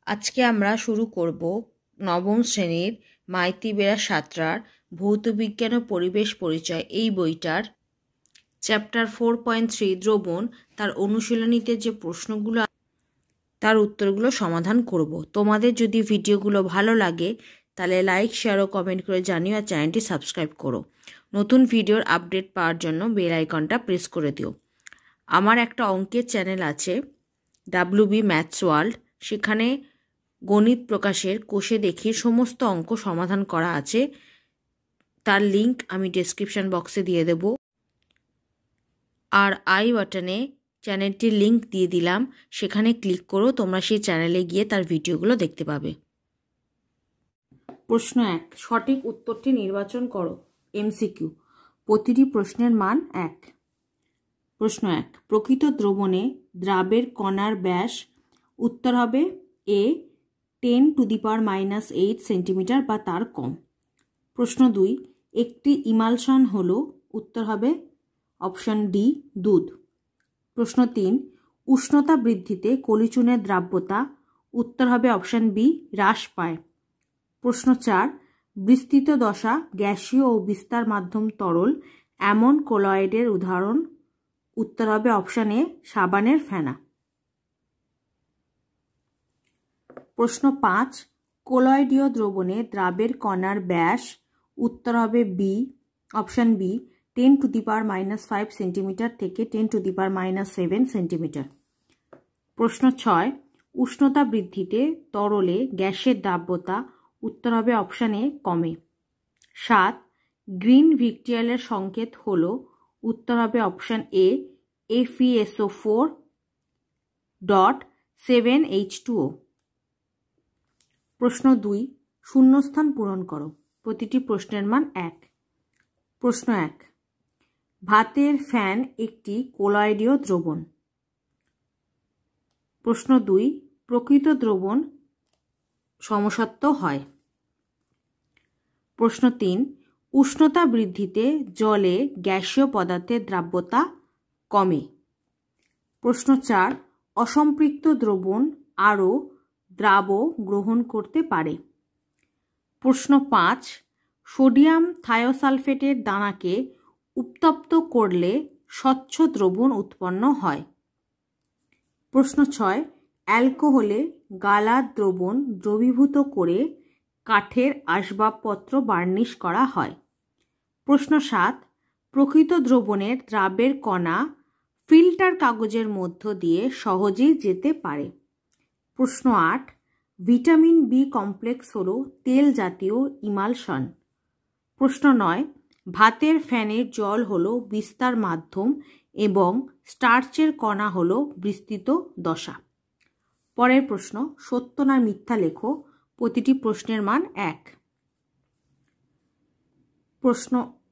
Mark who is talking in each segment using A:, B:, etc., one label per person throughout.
A: আজকে আমরা শুরু করব নবম শ্রেণীর মাইতি বেরা সাঁতরার ভৌতবিজ্ঞান ও পরিবেশ পরিচয় এই বইটার চ্যাপ্টার 4.3 দ্রবণ তার অনুশীলনীতে যে প্রশ্নগুলো তার উত্তরগুলো সমাধান করব। তোমাদের যদি ভিডিওগুলো ভালো লাগে তাহলে লাইক, শেয়ার ও কমেন্ট করে জানিও, আর চ্যানেলটি সাবস্ক্রাইব করো। নতুন ভিডিওর আপডেট পাওয়ার জন্য বেল আইকনটা প্রেস করে দিও। আমার একটা অঙ্কের চ্যানেল আছে WB ম্যাথস ওয়ার্ল্ড, সেখানে গণিত প্রকাশের কোষে দেখি সমস্ত অঙ্ক সমাধান করা আছে। তার লিংক আমি ডেসক্রিপশন বক্সে দিয়ে দেব, আর আই বাটনে চ্যানেলটির লিংক দিয়ে দিলাম, সেখানে ক্লিক করো, তোমরা সেই চ্যানেলে গিয়ে তার ভিডিওগুলো দেখতে পাবে। প্রশ্ন 1, সঠিক উত্তরটি নির্বাচন করো। MCQ, প্রতিটি প্রশ্নের মান 1। প্রশ্ন 1, প্রকৃত দ্রবণে দ্রাবের কণার ব্যাস উত্তর হবে A 10⁻⁻8 সেন্টিমিটার বা তার কম। প্রশ্ন 2, একটি ইমালশন হলো উত্তর হবে অপশন ডি দুধ। প্রশ্ন 3, উষ্ণতা বৃদ্ধিতে কলিচুনের দ্রাব্যতা উত্তর হবে অপশন বি হ্রাস পায়। প্রশ্ন 4, বিস্তৃত দশা গ্যাসীয় ও বিস্তার মাধ্যম তরল এমন কোলয়েডের উদাহরণ উত্তর হবে অপশন এ সাবানের ফেনা। প্রশ্ন 5, কোলয়েডীয় দ্রবণে দ্রাবের কণার ব্যাস উত্তর হবে বি অপশন বি 10⁻⁻5 সেন্টিমিটার থেকে 10⁻⁻7 সেন্টিমিটার। প্রশ্ন 6, উষ্ণতা বৃদ্ধিতে তরলে গ্যাসের দ্রাব্যতা উত্তর হবে অপশন এ কমে। 7, গ্রিন ভিক্টিয়ালের সংকেত হল উত্তর হবে অপশন এ FeSO4.7H2O। প্রশ্ন 2, শূন্যস্থান পূরণ করো। প্রতিটি প্রশ্নের মান 1। প্রশ্ন 1, ভাতের ফ্যান একটি কোলয়েডীয় দ্রবণ। প্রশ্ন 2, প্রকৃত দ্রবণ সমসত্ব হয়। প্রশ্ন 3, উষ্ণতা বৃদ্ধিতে জলে গ্যাসীয় পদার্থের দ্রাব্যতা কমে। প্রশ্ন 4, অসম্পৃক্ত দ্রবণ আরও দ্রাব গ্রহণ করতে পারে। প্রশ্ন 5, সোডিয়াম থায়োসালফেটের দানাকে উত্তপ্ত করলে স্বচ্ছ দ্রবণ উৎপন্ন হয়। প্রশ্ন 6, অ্যালকোহলে গালা দ্রবণ দ্রবীভূত করে কাঠের আসবাবপত্র বার্নিশ করা হয়। প্রশ্ন 7, প্রকৃত দ্রবণের দ্রাবের কণা ফিল্টার কাগজের মধ্য দিয়ে সহজেই যেতে পারে। প্রশ্ন 8, ভিটামিন বি কমপ্লেক্স হল তেল জাতীয় ইমালশন। প্রশ্ন 9, ভাতের ফ্যানের জল হল বিস্তার মাধ্যম এবং স্টার্চের কণা হল বিস্তৃত দশা। পরের প্রশ্ন, সত্য না মিথ্যা লেখো। প্রতিটি প্রশ্নের মান 1।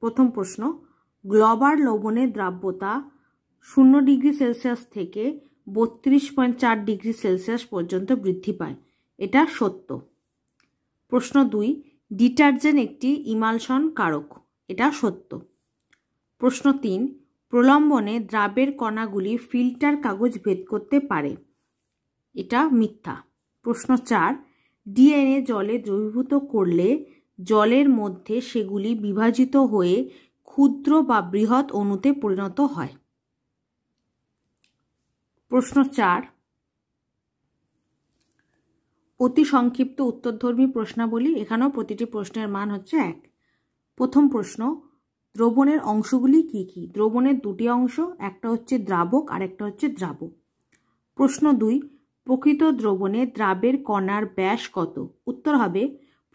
A: প্রথম প্রশ্ন, গ্লোবার লবণের দ্রাব্যতা 0 ডিগ্রি সেলসিয়াস থেকে 32.4 ডিগ্রি সেলসিয়াস পর্যন্ত বৃদ্ধি পায়। এটা সত্য। প্রশ্ন 2, ডিটারজেন্ট একটি ইমালশন কারক। এটা সত্য। প্রশ্ন 3, প্রলম্বনে দ্রাবের কণাগুলি ফিল্টার কাগজ ভেদ করতে পারে। এটা মিথ্যা। প্রশ্ন 4, ডিএনএ জলে দ্রবীভূত করলে জলের মধ্যে সেগুলি বিভাজিত হয়ে ক্ষুদ্র বা বৃহৎ অণুতে পরিণত হয়। প্রশ্ন 4, অতি সংক্ষিপ্ত উত্তরধর্মী প্রশ্নাবলী। এখানেও প্রতিটি প্রশ্নের মান হচ্ছে 1। প্রথম প্রশ্ন, দ্রবণের অংশগুলি কি কি? দ্রবণের দুটি অংশ, একটা হচ্ছে দ্রাবক আর একটা হচ্ছে দ্রাবক। প্রশ্ন 2, প্রকৃত দ্রবণে দ্রাবের কণার ব্যাস কত? উত্তর হবে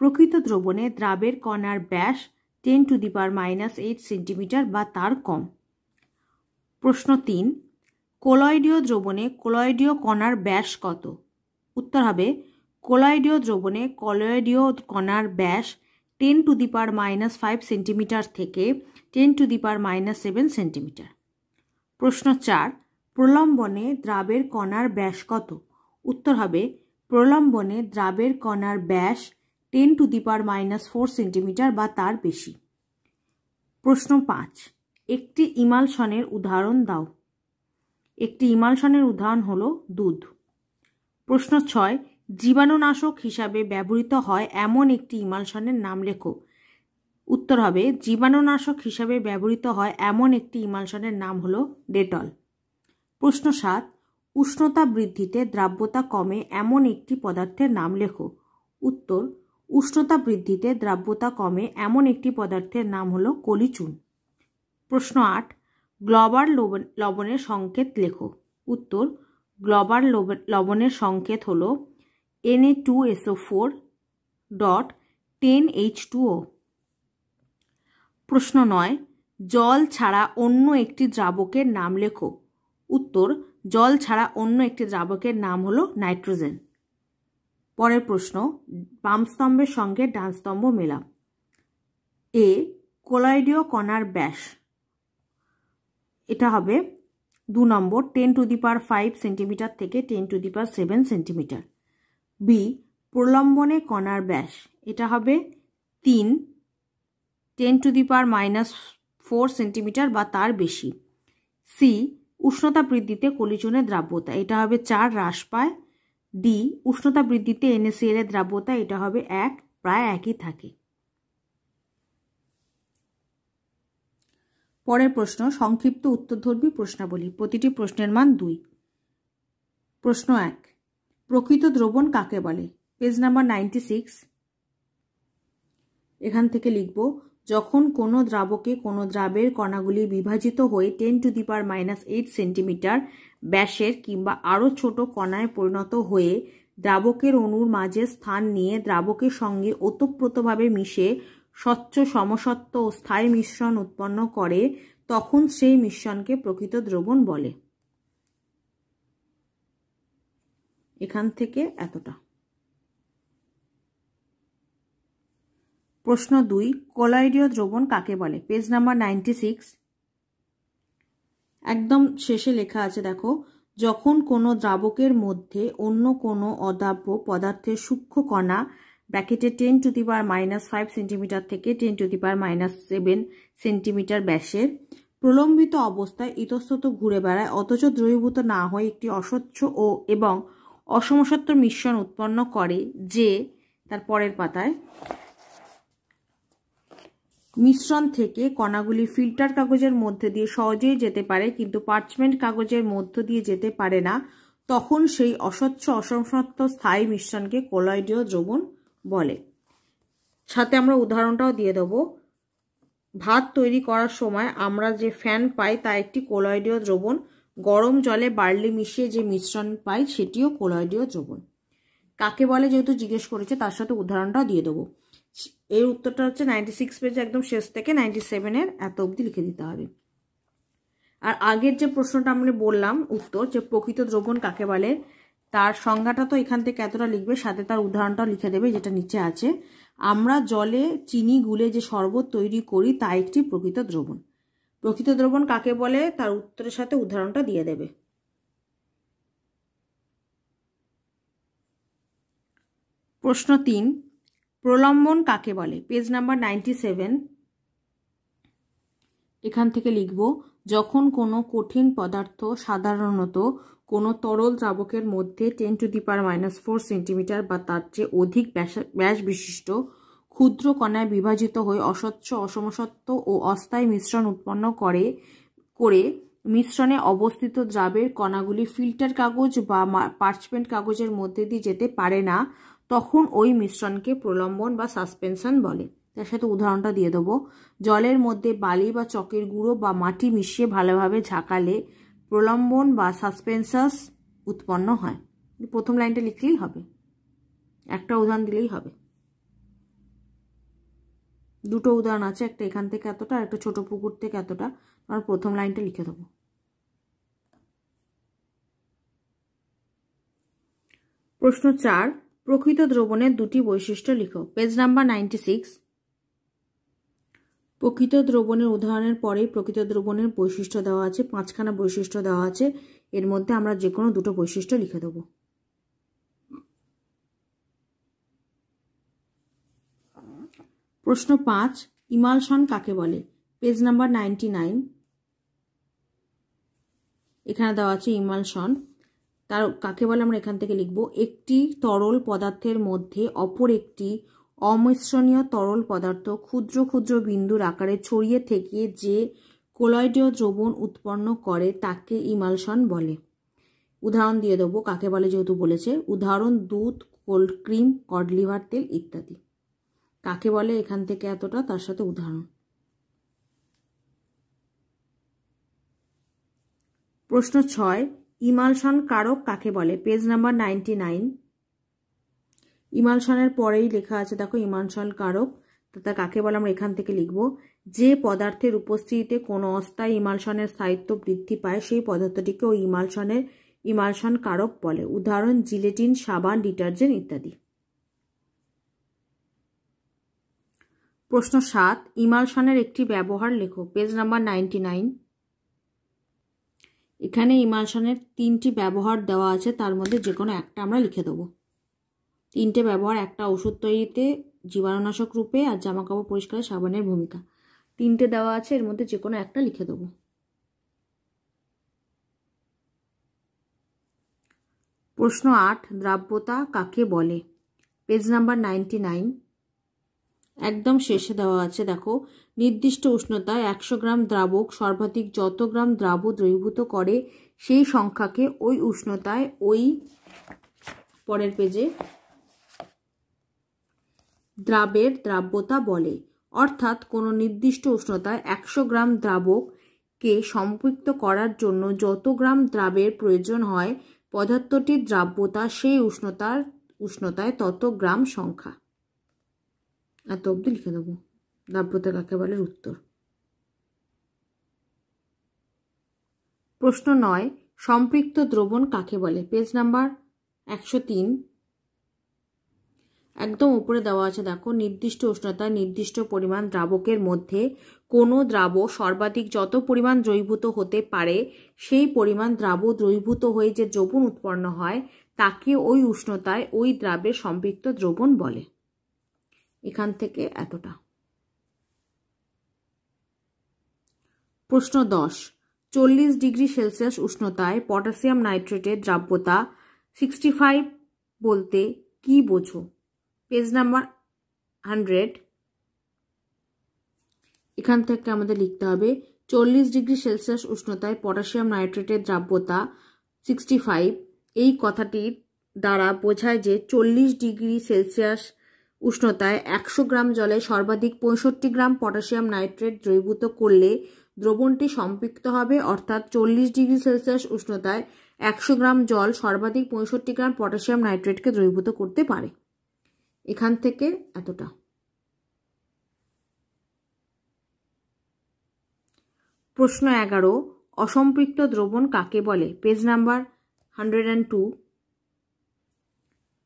A: প্রকৃত দ্রবণে দ্রাবের কণার ব্যাস 10⁻⁻8 সেন্টিমিটার বা তার কম। প্রশ্ন 3, কোলয়েডীয় দ্রবণে কোলয়েডীয় কণার ব্যাস কত? উত্তর হবে কোলয়েডীয় দ্রবণে কোলয়েডীয় কণার ব্যাস 10⁻⁻5 সেন্টিমিটার থেকে 10⁻⁻7 সেন্টিমিটার। প্রশ্ন 4, প্রলম্বনে দ্রাবের কণার ব্যাস কত? উত্তর হবে প্রলম্বনে দ্রাবের কণার ব্যাস 10⁻⁻4 সেন্টিমিটার বা তার বেশি। প্রশ্ন 5, একটি ইমালশনের উদাহরণ দাও। একটি ইমালশনের উদাহরণ হলো দুধ। প্রশ্ন 6, জীবাণুনাশক হিসাবে ব্যবহৃত হয় এমন একটি ইমালশনের নাম লেখো। উত্তর হবে জীবাণুনাশক হিসাবে ব্যবহৃত হয় এমন একটি ইমালশনের নাম হলো ডেটল। প্রশ্ন 7, উষ্ণতা বৃদ্ধিতে দ্রাব্যতা কমে এমন একটি পদার্থের নাম লেখো। উত্তর, উষ্ণতা বৃদ্ধিতে দ্রাব্যতা কমে এমন একটি পদার্থের নাম হলো কলিচুন। প্রশ্ন 8, গ্লোবাল লবণের সংকেত লেখো। উত্তর, গ্লোবাল লবণের সংকেত হলো Na2SO4.10H2O। প্রশ্ন 9, জল ছাড়া অন্য একটি দ্রাবকের নাম লেখো। উত্তর, জল ছাড়া অন্য একটি দ্রাবকের নাম হলো নাইট্রোজেন। পরের প্রশ্ন, বাম স্তম্ভের সঙ্গে ডান স্তম্ভ মেলা। এ, কোলয়েডীয় কণার ব্যাস, এটা হবে 2 নম্বর 10⁵ সেন্টিমিটার থেকে 10⁷ সেন্টিমিটার। বি, প্রলম্বনে কণার ব্যাস, এটা হবে 3 10⁻⁻4 সেন্টিমিটার বা তার বেশি। সি, উষ্ণতা বৃদ্ধিতে কলিচুনের দ্রাব্যতা, এটা হবে 4 হ্রাস পায়। ডি, উষ্ণতা বৃদ্ধিতে NaCl এর দ্রাব্যতা, এটা হবে 1, প্রায় একই থাকে। পরের প্রশ্ন, সংক্ষিপ্ত উত্তরধর্মী প্রশ্নাবলী, প্রতিটি প্রশ্নের মান 2। প্রশ্ন 1, প্রকৃত দ্রবণ কাকে বলে? Page number 96। এখান থেকে লিখব, যখন কোনো দ্রাবকে কোনো দ্রাবের কণাগুলি বিভাজিত হয়ে 10⁻⁸ সেন্টিমিটার ব্যাসের কিংবা আরও ছোট কণায় পরিণত হয়ে দ্রাবকের অণুর মাঝে স্থান নিয়ে দ্রাবকের সঙ্গে ওতপ্রোতভাবে মিশে স্বচ্ছ সমসত্ব ও স্থায়ী মিশ্রণ উৎপন্ন করে, তখন সেই মিশ্রণকে প্রকৃত দ্রবণ বলে। এখান থেকে এতটা। প্রশ্ন 2, কলয়েডীয় দ্রবণ কাকে বলে? Page number 96। একদম শেষে লেখা আছে, দেখো, যখন কোনো দ্রাবকের মধ্যে অন্য কোনো অদ্রাব্য পদার্থের সূক্ষ্ম কণা ব্র্যাকেটে 10⁻⁻5 সেন্টিমিটার থেকে 10⁻⁷ সেন্টিমিটার ব্যাসের প্রলম্বিত অবস্থায় ইতস্তত ঘুরে বেড়ায়, অথচ দ্রবীভূত না হয়ে একটি অস্বচ্ছ এবং অসমসত্ব মিশ্রণ উৎপন্ন করে, যে তার পরের পাতায় মিশ্রণ থেকে কণাগুলি ফিল্টার কাগজের মধ্যে দিয়ে সহজেই যেতে পারে কিন্তু পার্চমেন্ট কাগজের মধ্য দিয়ে যেতে পারে না, তখন সেই অস্বচ্ছ অসমসত্ব স্থায়ী মিশ্রণকে কলয়েডীয় দ্রবণ বলে। সাথে আমরা উদাহরণটাও দিয়ে দেব। ভাত তৈরি করার সময় আমরা যে ফ্যান পাই তা একটি কলয়েডীয় দ্রবণ। গরম জলে বার্লি মিশিয়ে যে মিশ্রণ পাই সেটিও কলয়েডীয় দ্রবণ। কাকে বলে যেহেতু জিজ্ঞেস করেছে, তার সাথে উদাহরণটাও দিয়ে দেবো। এর উত্তরটা হচ্ছে 96 পেজে একদম শেষ থেকে 97 এত অবধি লিখে দিতে হবে। আর আগের যে প্রশ্নটা আমরা বললাম উত্তর, যে প্রকৃত দ্রবণ কাকে বলে, তার সংজ্ঞাটা তো এখান থেকে এতটা লিখবে, সাথে তার উদাহরণটাও লিখে দেবে যেটা নিচে আছে। আমরা জলে চিনি গুলে যে শরবত তৈরি করি তা একটি প্রকৃত দ্রবণ। প্রকৃত দ্রবণ কাকে বলে তার উত্তরের সাথে উদাহরণটা দিয়ে দেবে। প্রশ্ন 3, প্রলম্বন কাকে বলে? Page number 97। এখান থেকে লিখব, যখন কোনো কঠিন পদার্থ সাধারণত কোনো তরল দ্রাবকের মধ্যে 10⁻⁻4 সেন্টিমিটার বা তার চেয়ে অধিক ব্যাস বিশিষ্ট ক্ষুদ্র কণায় বিভাজিত হয়ে অস্বচ্ছ অসমসত্ব ও অস্থায়ী মিশ্রণ উৎপন্ন করে মিশ্রণে অবস্থিত দ্রাবের কণাগুলি ফিল্টার কাগজ বা পার্চমেন্ট কাগজের মধ্যে দিয়ে যেতে পারে না, তখন ওই মিশ্রণকে প্রলম্বন বা সাসপেনশন বলে। তার সাথে উদাহরণটা দিয়ে দেবো। জলের মধ্যে বালি বা চকের গুঁড়ো বা মাটি মিশিয়ে ভালোভাবে ঝাঁকালে প্রলম্বন বা সাসপেনশাস উৎপন্ন হয়। প্রথম লাইনটা লিখলেই হবে, একটা উদাহরণ দিলেই হবে। দুটো উদাহরণ আছে, একটা এখান থেকে এতটা আর একটা ছোট পুকুর থেকে এতটা। আমার প্রথম লাইনটা লিখে দেবো। প্রশ্ন 4, প্রকৃত দ্রবণের দুটি বৈশিষ্ট্য লিখো। Page number 96। প্রকৃত দ্রবণের উদাহরণের পরেই প্রকৃত দ্রবণের বৈশিষ্ট্য দেওয়া আছে, 5খানা বৈশিষ্ট্য দেওয়া আছে। এর মধ্যে আমরা যে কোনো দুটো বৈশিষ্ট্য লিখে দেবো। প্রশ্ন 5, ইমালশন কাকে বলে? Page number 99। এখানে দেওয়া আছে ইমালশন তার কাকে বলে আমরা এখান থেকে লিখব একটি তরল পদার্থের মধ্যে অপর একটি অমিশ্রণীয় তরল পদার্থ ক্ষুদ্র ক্ষুদ্র বিন্দুর আকারে ছড়িয়ে থেকে যে কোলয়েডীয় দ্রবণ উৎপন্ন করে তাকে ইমালশন বলে। উদাহরণ দিয়ে দেবো কাকে বলে, যেহেতু বলেছে। উদাহরণ দুধ, কোল্ড ক্রিম, কড লিভার তেল ইত্যাদি। কাকে বলে এখান থেকে এতটা, তার সাথে উদাহরণ। প্রশ্ন 6, ইমালশন কারক কাকে বলে? Page number 99। ইমালশনের পরেই লেখা আছে দেখো ইমালশন কারক, তা কাকে বলে আমরা এখান থেকে লিখব যে পদার্থের উপস্থিতিতে কোনো অস্থায়ী ইমালশনের স্থায়িত্ব বৃদ্ধি পায় সেই পদার্থটিকে ওই ইমালশন কারক বলে। উদাহরণ জিলেটিন, সাবান, ডিটারজেন্ট ইত্যাদি। প্রশ্ন 7, ইমালশনের একটি ব্যবহার লেখো। Page number 99। এখানে ইমালশনের 3টি ব্যবহার দেওয়া আছে, তার মধ্যে যে কোনো একটা আমরা লিখে দেবো। 3টে ব্যবহার, একটা ওষুধ তৈরিতে, জীবাণুনাশক রূপে, আর জামাকাপড় পরিষ্কারে সাবানের ভূমিকা। 3টে দেওয়া আছে, এর মধ্যে যে কোনো একটা লিখে দেবো। প্রশ্ন 8, দ্রাব্যতা কাকে বলে? Page number 99। একদম শেষে দেওয়া আছে দেখো, নির্দিষ্ট উষ্ণতায় 100 গ্রাম দ্রাবক সর্বাধিক যত গ্রাম দ্রাব দ্রবীভূত করে সেই সংখ্যাকে ওই উষ্ণতায় ওই পরের পেজে দ্রাবের দ্রাব্যতা বলে। অর্থাৎ কোনো নির্দিষ্ট উষ্ণতায় 100 গ্রাম দ্রাবককে সম্পৃক্ত করার জন্য যত গ্রাম দ্রাবের প্রয়োজন হয় পদার্থটির দ্রাব্যতা সেই উষ্ণতায় তত গ্রাম সংখ্যা। এত অবধি লিখে দেবো দ্রাব্যতা কাকে বলে উত্তর। প্রশ্ন 9, সম্পৃক্ত দ্রবণ কাকে বলে? Page number 103। একদম উপরে দেওয়া আছে দেখো, নির্দিষ্ট উষ্ণতায় নির্দিষ্ট পরিমাণ দ্রাবকের মধ্যে কোনো দ্রাবক সর্বাধিক যত পরিমাণ দ্রবীভূত হতে পারে সেই পরিমাণ দ্রাবক দ্রবীভূত হয়ে যে দ্রবণ উৎপন্ন হয় তাকে ওই উষ্ণতায় ওই দ্রাবের সম্পৃক্ত দ্রবণ বলে। এখান থেকে এতটা। প্রশ্ন 10, 40 ডিগ্রি সেলসিয়াস উষ্ণতায় পটাশিয়াম নাইট্রেটের দ্রাব্যতা 65 বলতে কি বোঝো? Page number 100। এখান থেকে আমাদের লিখতে হবে 40 ডিগ্রি সেলসিয়াস উষ্ণতায় পটাশিয়াম নাইট্রেটের দ্রাব্যতা 65। এই কথাটির দ্বারা বোঝায় যে 40 ডিগ্রি সেলসিয়াস উষ্ণতায় 100 গ্রাম জলে সর্বাধিক 65 গ্রাম পটাশিয়াম নাইট্রেট দ্রবীভূত করলে দ্রবণটি সম্পৃক্ত হবে। অর্থাৎ 40 ডিগ্রি সেলসিয়াস উষ্ণতায় 100 গ্রাম জল সর্বাধিক 65 গ্রাম পটাশিয়াম নাইট্রেটকে দ্রবীভূত করতে পারে। এখান থেকে এতটা। প্রশ্ন 11, অসম্পৃক্ত দ্রবণ কাকে বলে? Page number 102।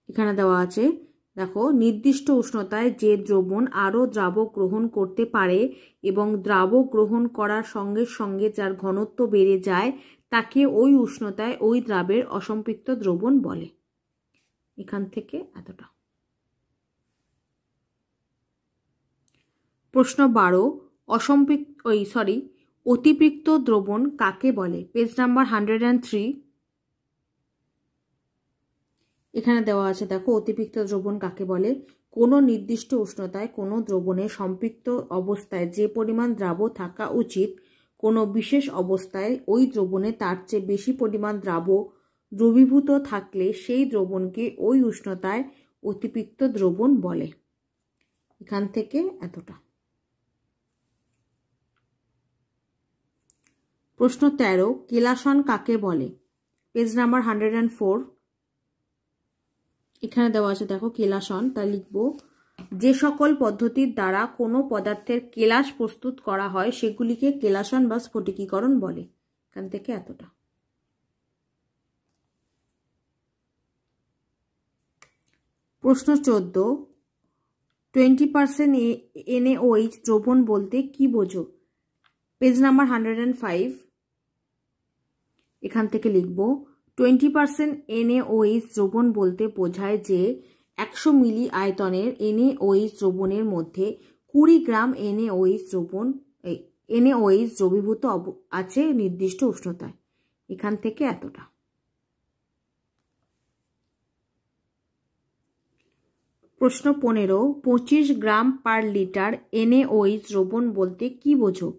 A: এখানে দেওয়া আছে দেখো, নির্দিষ্ট উষ্ণতায় যে দ্রবণ আরও দ্রাবক গ্রহণ করতে পারে এবং দ্রাবক গ্রহণ করার সঙ্গে সঙ্গে যার ঘনত্ব বেড়ে যায় তাকে ওই উষ্ণতায় ওই দ্রাবের অসম্পৃক্ত দ্রবণ বলে। এখান থেকে এতটা। প্রশ্ন 12, অতিপৃক্ত দ্রবণ কাকে বলে? Page number 103। এখানে দেওয়া আছে দেখো, অতিপৃক্ত দ্রবণ কাকে বলে? কোনো নির্দিষ্ট উষ্ণতায় কোনো দ্রবণের সম্পৃক্ত অবস্থায় যে পরিমাণ দ্রাব থাকা উচিত কোনো বিশেষ অবস্থায় ওই দ্রবণে তার চেয়ে বেশি পরিমাণ দ্রাব দ্রবীভূত থাকলে সেই দ্রবণকে ওই উষ্ণতায় অতিপৃক্ত দ্রবণ বলে। এখান থেকে এতটা। প্রশ্ন 13, কেলাসন কাকে বলে? Page number 104। এখানে দেওয়া আছে দেখো কেলাসন, তা লিখব যে সকল পদ্ধতির দ্বারা কোনো পদার্থের কেলাস প্রস্তুত করা হয় সেগুলিকে কেলাসন বা স্ফটিকীকরণ বলে। এখান থেকে এতটা। প্রশ্ন 14, 20% NaOH দ্রবণ বলতে কি বোঝো? Page number 105। এখান থেকে লিখব 20% NaOH দ্রবণ বলতে বোঝায় যে 100 মিলি আয়তনের NaOH দ্রবণের মধ্যে 20 গ্রাম NaOH দ্রবীভূত আছে নির্দিষ্ট উষ্ণতায়। এখান থেকে এতটা। প্রশ্ন 15, 25 গ্রাম পার লিটার NaOH দ্রবণ বলতে কি বোঝো?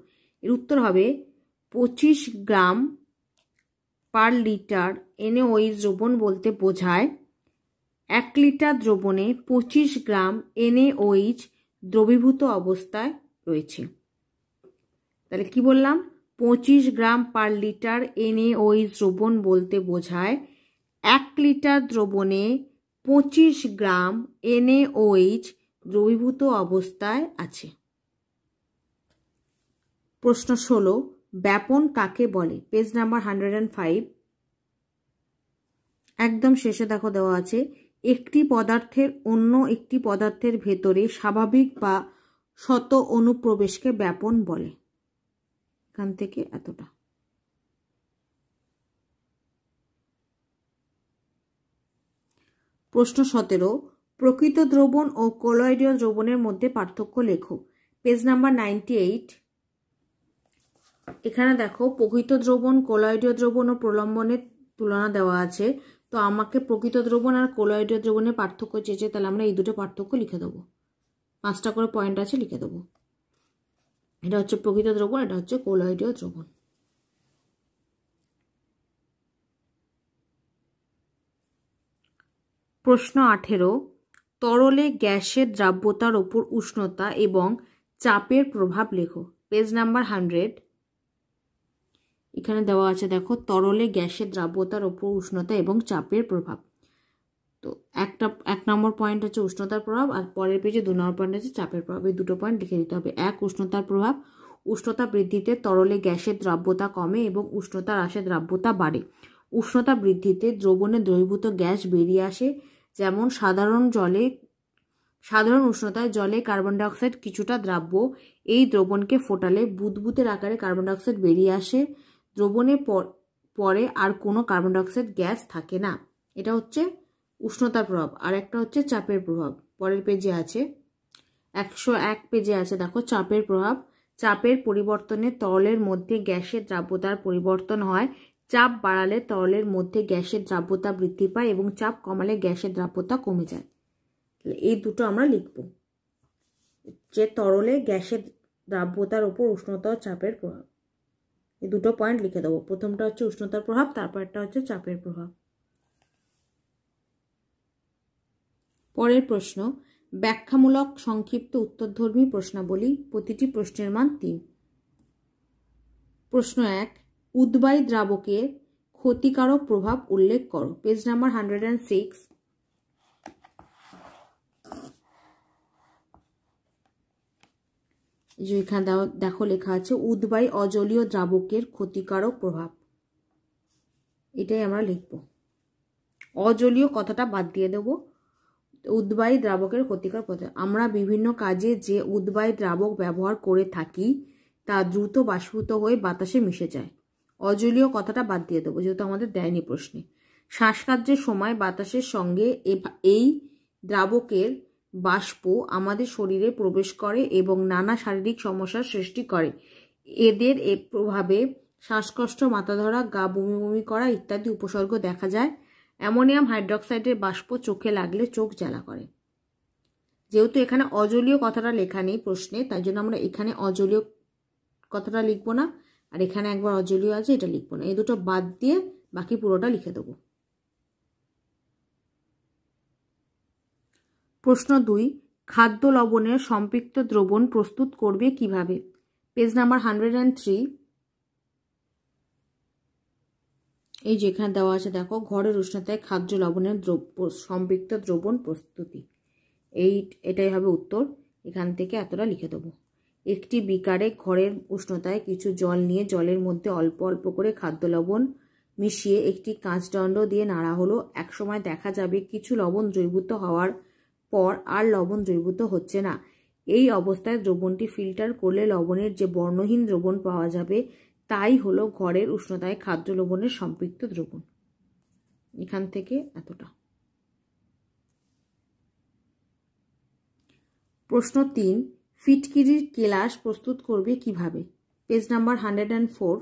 A: এর উত্তর হবে 25 গ্রাম পার লিটার NaOH দ্রবণ বলতে বোঝায় 1 লিটার দ্রবণে 25 গ্রাম NaOH দ্রবীভূত অবস্থায় রয়েছে। তাহলে কি বললাম? 25 গ্রাম পার লিটার NaOH দ্রবণ বলতে বোঝায় 1 লিটার দ্রবণে 25 গ্রাম NaOH দ্রবীভূত অবস্থায় আছে। প্রশ্ন 16, ব্যাপন কাকে বলে? Page number 105। একদম শেষে দেখো দেওয়া আছে, একটি পদার্থের অন্য একটি পদার্থের ভেতরে স্বাভাবিক বা শত অনুপ্রবেশকে ব্যাপন বলে। এখান থেকে এতটা। প্রশ্ন 17, প্রকৃত দ্রবণ ও কলয়েডীয় দ্রবণের মধ্যে পার্থক্য লেখো। Page number 98। এখানে দেখো প্রকৃত দ্রবণ, কলয়েডীয় দ্রবণ ও প্রলম্বনের তুলনা দেওয়া আছে। তো আমাকে প্রকৃত দ্রবণ আর কলয়েডীয় দ্রবণের পার্থক্য চেয়েছে, তাহলে আমরা এই দুটো পার্থক্য লিখে দেবো। 5টা করে পয়েন্ট আছে, লিখে দেবো। এটা হচ্ছে প্রকৃত দ্রবণ, এটা হচ্ছে কলয়েডীয় দ্রবণ। প্রশ্ন 18, তরলে গ্যাসের দ্রাব্যতার ওপর উষ্ণতা এবং চাপের প্রভাব লেখো। Page number 100। এখানে দেওয়া আছে দেখো, তরলে গ্যাসের দ্রাব্যতার ওপর উষ্ণতা এবং চাপের প্রভাব। তো 1 নম্বর পয়েন্ট হচ্ছে উষ্ণতার প্রভাব, আর পরের পেজে 2 নম্বর পয়েন্ট হচ্ছে চাপের প্রভাব। এই দুটো পয়েন্ট লিখে দিতে হবে। 1, উষ্ণতার প্রভাব। উষ্ণতা বৃদ্ধিতে তরলে গ্যাসের দ্রাব্যতা কমে এবং উষ্ণতা হ্রাসে দ্রাব্যতা বাড়ে। উষ্ণতা বৃদ্ধিতে দ্রবণে দ্রবীভূত গ্যাস বেরিয়ে আসে, যেমন সাধারণ উষ্ণতায় জলে কার্বন ডাইঅক্সাইড কিছুটা দ্রাব্য। এই দ্রবণকে ফোটালে বুদবুদের আকারে কার্বন ডাইঅক্সাইড বেরিয়ে আসে। দ্রবণে পরে আর কোনো কার্বন ডাইঅক্সাইড গ্যাস থাকে না। এটা হচ্ছে উষ্ণতার প্রভাব। আর একটা হচ্ছে চাপের প্রভাব। পরের পেজে আছে, 101 পেজে আছে দেখো, চাপের প্রভাব। চাপের পরিবর্তনে তরলের মধ্যে গ্যাসের দ্রাব্যতার পরিবর্তন হয়। চাপ বাড়ালে তরলের মধ্যে গ্যাসের দ্রাব্যতা বৃদ্ধি পায় এবং চাপ কমালে গ্যাসের দ্রাব্যতা কমে যায়। এই দুটো আমরা লিখব, যে তরলে গ্যাসের দ্রাব্যতার উপর উষ্ণতা ও চাপের প্রভাব। এই দুটো পয়েন্ট লিখে দেবো। প্রথমটা হচ্ছে উষ্ণতার প্রভাব, তারপরটা হচ্ছে চাপের প্রভাব। পরের প্রশ্ন, ব্যাখ্যামূলক সংক্ষিপ্ত উত্তরধর্মী প্রশ্নাবলী। প্রতিটি প্রশ্নের মান 3। প্রশ্ন 1, উদ্বায়ী দ্রাবকের ক্ষতিকারক প্রভাব উল্লেখ করো। Page number 106। যে এখানে দেখো লেখা আছে, উদ্বায়ী অজলীয় দ্রাবকের ক্ষতিকারক প্রভাব। এটাই আমরা লিখব। অজলীয় কথাটা বাদ দিয়ে দেব। উদ্বায়ী দ্রাবকের ক্ষতিকর প্রভাব। আমরা বিভিন্ন কাজে যে উদ্বায়ী দ্রাবক ব্যবহার করে থাকি তা দ্রুত বাষ্পীভূত হয়ে বাতাসে মিশে যায়। অজলীয় কথাটা বাদ দিয়ে দেবো, যেহেতু আমাদের দেয়নি প্রশ্নে। শ্বাসকার্যের সময় বাতাসের সঙ্গে এই দ্রাবকের বাষ্প আমাদের শরীরে প্রবেশ করে এবং নানা শারীরিক সমস্যার সৃষ্টি করে। এদের প্রভাবে শ্বাসকষ্ট, মাথা ধরা, গা বমি বমি করা ইত্যাদি উপসর্গ দেখা যায়। অ্যামোনিয়াম হাইড্রোক্সাইডের বাষ্প চোখে লাগলে চোখ জ্বালা করে। যেহেতু এখানে অজলীয় কথাটা লেখা নেই প্রশ্নে, তাই জন্য আমরা এখানে অজলীয় কথাটা লিখবো না, আর এখানে একবার অজলীয় আছে, এটা লিখবো না। এই দুটো বাদ দিয়ে বাকি পুরোটা লিখে দেবো। প্রশ্ন 2, খাদ্য লবণের সম্পৃক্ত দ্রবণ প্রস্তুত করবে কিভাবে? Page number 103। এই যেখানে দেওয়া আছে দেখো, ঘরের উষ্ণতায় খাদ্য লবণের সম্পৃক্ত দ্রবণ প্রস্তুতি। এটাই হবে উত্তর। এখান থেকে এতটা লিখে দেবো। একটি বিকারে ঘরের উষ্ণতায় কিছু জল নিয়ে জলের মধ্যে অল্প অল্প করে খাদ্য লবণ মিশিয়ে একটি কাঁচদণ্ড দিয়ে নাড়া হলো। একসময় দেখা যাবে কিছু লবণ দ্রবীভূত হওয়ার পর আর লবণ দ্রবীভূত হচ্ছে না। এই অবস্থায় দ্রবণটি ফিল্টার করলে লবণের যে বর্ণহীন দ্রবণ পাওয়া যাবে তাই হলো ঘরের উষ্ণতায় খাদ্য লবণের সম্পৃক্ত দ্রবণ। এখান থেকে এতটা। প্রশ্ন 3, ফিটকিরির কেলাস প্রস্তুত করবে কিভাবে? Page number 104।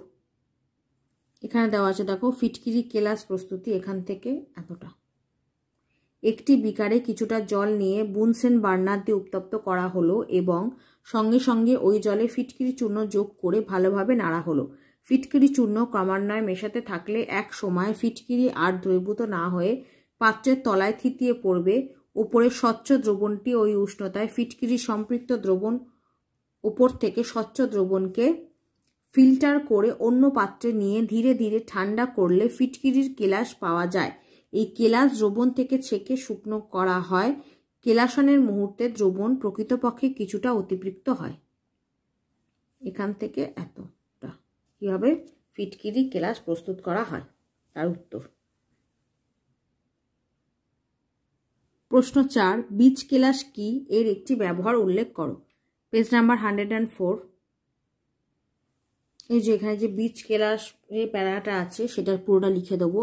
A: এখানে দেওয়া আছে দেখো, ফিটকিরি কেলাস প্রস্তুতি। এখান থেকে এতটা। একটি বিকারে কিছুটা জল নিয়ে বুনসেন বার্নার দিয়ে উত্তপ্ত করা হলো এবং সঙ্গে সঙ্গে ওই জলে ফিটকিরি চূর্ণ যোগ করে ভালোভাবে নাড়া হলো। ফিটকিরি চূর্ণ ক্রমান্বয়ে মেশাতে থাকলে এক সময় ফিটকিরি আর দ্রবীভূত না হয়ে পাত্রের তলায় থিতিয়ে পড়বে। উপরে স্বচ্ছ দ্রবণটি ওই উষ্ণতায় ফিটকিরি সম্পৃক্ত দ্রবণ উপর থেকে স্বচ্ছ দ্রবণকে ফিল্টার করে অন্য পাত্রে নিয়ে ধীরে ধীরে ঠান্ডা করলে ফিটকিরির কেলাস পাওয়া যায়। এই কেলাস দ্রবণ থেকে ছেঁকে শুকনো করা হয়। কেলাসনের মুহূর্তে দ্রবণ প্রকৃতপক্ষে কিছুটা অতিরিক্ত হয়। এখান থেকে এতটা কিভাবে ফিটকিরি কেলাস প্রস্তুত করা হয় তার উত্তর। প্রশ্ন 4, বীজ কেলাস কি, এর একটি ব্যবহার উল্লেখ করো। Page number 104। এই যে এখানে যে বীজ কেলাস যে প্যারাটা আছে সেটার পুরোটা লিখে দেবো।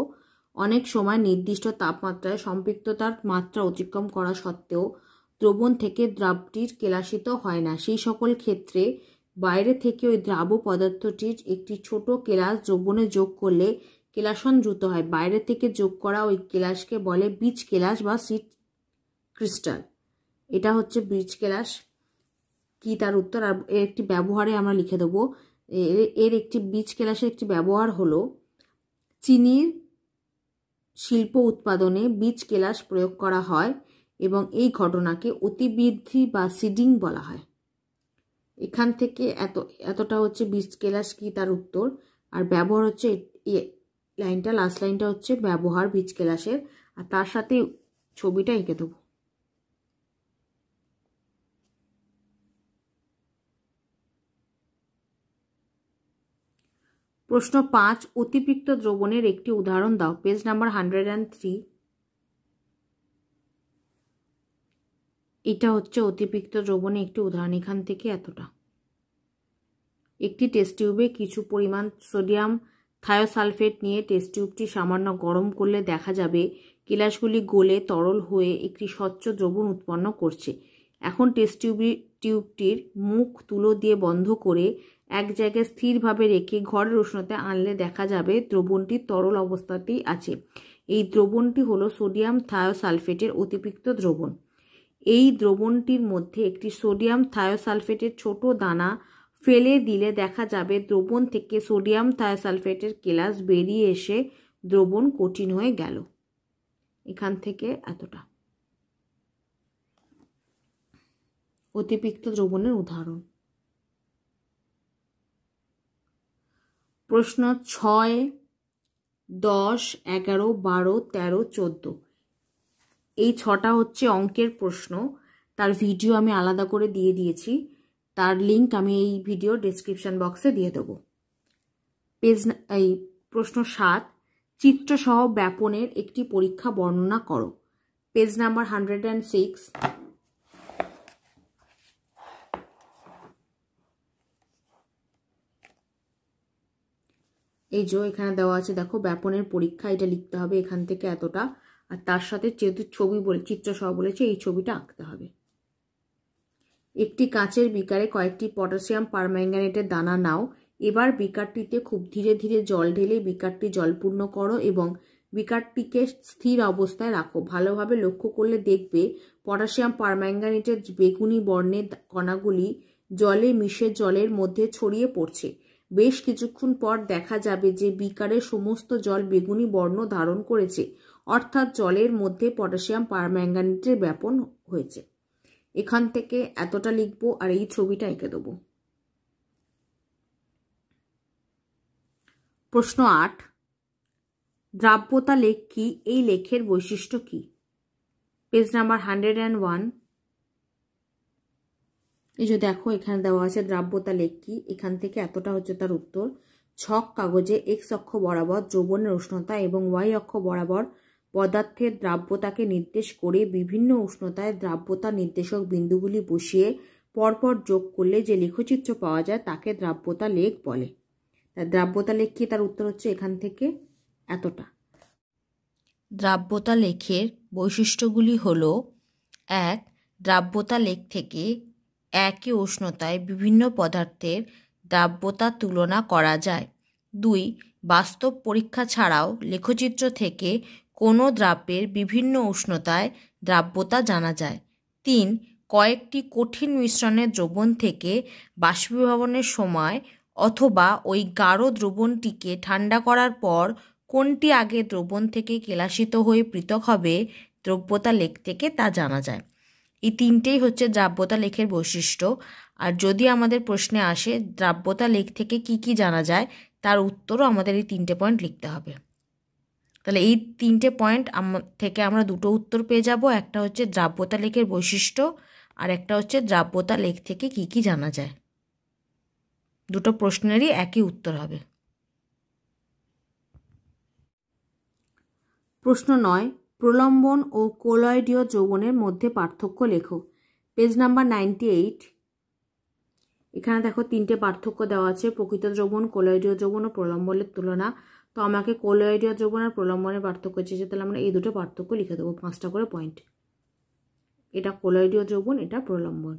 A: অনেক সময় নির্দিষ্ট তাপমাত্রায় সম্পৃক্ততার মাত্রা অতিক্রম করা সত্ত্বেও দ্রবণ থেকে দ্রাবটির কেলাসিত হয় না। সেই সকল ক্ষেত্রে বাইরে থেকে ওই দ্রাব্য পদার্থটির একটি ছোট কেলাস দ্রবণে যোগ করলে কেলাসন দ্রুত হয়। বাইরে থেকে যোগ করা ওই কেলাসকে বলে বীজ কেলাস বা সিড ক্রিস্টাল। এটা হচ্ছে বীজ কেলাস কি তার উত্তর। আর এর একটি ব্যবহারে আমরা লিখে দেবো। এর একটি বীজ কেলাসের একটি ব্যবহার হলো চিনির শিল্প উৎপাদনে বীজ কেলাস প্রয়োগ করা হয় এবং এই ঘটনাকে অতিবৃদ্ধি বা সিডিং বলা হয়। এখান থেকে এতটা হচ্ছে বীজ কেলাস কি তার উত্তর। আর ব্যবহার হচ্ছে লাইনটা, লাস্ট লাইনটা হচ্ছে ব্যবহার বীজ কেলাসের, আর তার সাথে ছবিটা এঁকে দেবো। প্রশ্ন 5, অতিরিক্ত দ্রবণের একটি উদাহরণ দাও। Page number 103। এটা হচ্ছে অতিরিক্ত দ্রবণের একটি উদাহরণ। এখান থেকে এতটা। একটি টেস্ট টিউবে কিছু পরিমাণ সোডিয়াম থায়োসালফেট নিয়ে টেস্ট টিউবটি সামান্য গরম করলে দেখা যাবে কেলাসগুলি গলে তরল হয়ে একটি স্বচ্ছ দ্রবণ উৎপন্ন করছে। এখন টেস্ট টিউবটির মুখ তুলো দিয়ে বন্ধ করে এক জায়গায় স্থিরভাবে রেখে ঘরের উষ্ণতায় আনলে দেখা যাবে দ্রবণটি তরল অবস্থাতেই আছে। এই দ্রবণটি হলো সোডিয়াম থায়োসালফেটের অতিরিক্ত দ্রবণ। এই দ্রবণটির মধ্যে একটি সোডিয়াম থায়োসালফেটের ছোট দানা ফেলে দিলে দেখা যাবে দ্রবণ থেকে সোডিয়াম থায়োসালফেটের কেলাস বেরিয়ে এসে দ্রবণ কঠিন হয়ে গেল। এখান থেকে এতটা। অতিরিক্ত দ্রবণের উদাহরণ। প্রশ্ন 6, 10, 11, 12, 13, 14। এই 6টা হচ্ছে অঙ্কের প্রশ্ন। তার ভিডিও আমি আলাদা করে দিয়ে দিয়েছি। তার লিঙ্ক আমি এই ভিডিও ডেসক্রিপশন বক্সে দিয়ে দেবো। প্রশ্ন 7, চিত্রসহ ব্যাপনের একটি পরীক্ষা বর্ণনা করো। Page number 106। এই যে এখানে দেওয়া আছে, দেখো ব্যাপনের পরীক্ষা, এটা লিখতে হবে এখান থেকে এতটা। আর তার সাথে যেহেতু ছবি বলে চিত্রসহ বলেছে, এই ছবিটা আঁকতে হবে। একটি কাঁচের বিকারে কয়েকটি পটাশিয়াম পারম্যাঙ্গানেটের দানা নাও। এবার বিকারটিতে খুব ধীরে ধীরে জল ঢেলে বিকারটি জলপূর্ণ করো এবং বিকারটিকে স্থির অবস্থায় রাখো। ভালোভাবে লক্ষ্য করলে দেখবে পটাশিয়াম পারম্যাঙ্গানেটের বেগুনি বর্ণের কণাগুলি জলে মিশে জলের মধ্যে ছড়িয়ে পড়ছে। বেশ কিছুক্ষণ পর দেখা যাবে যে বিকারের সমস্ত জল বেগুনি বর্ণ ধারণ করেছে, অর্থাৎ জলের মধ্যে পটাশিয়াম পারম্যাঙ্গানেটের ব্যাপন হয়েছে। এখান থেকে এতটা লিখবো আর এই ছবিটা এঁকে দেবো। প্রশ্ন 8, দ্রাব্যতা লেখ কি, এই লেখের বৈশিষ্ট্য কি। Page number 101। এই যে দেখো এখানে দেওয়া আছে দ্রাব্যতা লেখ কি। এখান থেকে এতটা হচ্ছে তার উত্তর। ছক কাগজে এক্স অক্ষ বরাবর দ্রবণের উষ্ণতা এবং ওয়াই অক্ষ বরাবর পদার্থের দ্রাব্যতাকে নির্দেশ করে বিভিন্ন উষ্ণতায় দ্রাব্যতা নির্দেশক বিন্দুগুলি বসিয়ে পরপর যোগ করলে যে লেখচিত্র পাওয়া যায় তাকে দ্রাব্যতা লেখ বলে। তার দ্রাব্যতা লেখ কি, তার উত্তর হচ্ছে এখান থেকে এতটা। দ্রাব্যতা লেখের বৈশিষ্ট্যগুলি হল: 1, দ্রাব্যতা লেখ থেকে একই উষ্ণতায় বিভিন্ন পদার্থের দ্রাব্যতা তুলনা করা যায়। 2, বাস্তব পরীক্ষা ছাড়াও লেখচিত্র থেকে
B: কোনো দ্রব্যের বিভিন্ন উষ্ণতায় দ্রাব্যতা জানা যায়। 3. কয়েকটি কঠিন মিশ্রণের দ্রবণ থেকে বাষ্পীভবনের সময় অথবা ওই গাঢ় দ্রবণটিকে ঠান্ডা করার পর কোনটি আগে দ্রবণ থেকে কেলাসিত হয়ে পৃথক হবে দ্রব্যতা লেখ থেকে তা জানা যায়। এই তিনটেই হচ্ছে দ্রাব্যতা লেখের বৈশিষ্ট্য। আর যদি আমাদের প্রশ্নে আসে দ্রাব্যতা লেখ থেকে কি কি জানা যায়, তার উত্তরও আমাদের এই 3টে পয়েন্ট লিখতে হবে। তাহলে এই 3টে পয়েন্ট থেকে আমরা দুটো উত্তর পেয়ে যাব। একটা হচ্ছে দ্রাব্যতা লেখের বৈশিষ্ট্য, আর একটা হচ্ছে দ্রাব্যতা লেখ থেকে কি কি জানা যায়। দুটো প্রশ্নেরই একই উত্তর হবে।
A: প্রশ্ন 9, প্রলম্বন ও কোলয়েডীয় যৌবনের মধ্যে পার্থক্য লেখো। Page number 98। এখানে দেখো 3টে পার্থক্য দেওয়া আছে, প্রকৃত যৌবন, কোলয়েডীয় যৌবন ও প্রলম্বনের তুলনা। তো আমাকে কোলয়েডীয় যৌবন আর প্রলম্বনের পার্থক্য চেয়েছে, তাহলে আমরা এই দুটো পার্থক্য লিখে দেবো, 5টা করে পয়েন্ট। এটা কোলয়েডীয় যৌবন, এটা প্রলম্বন।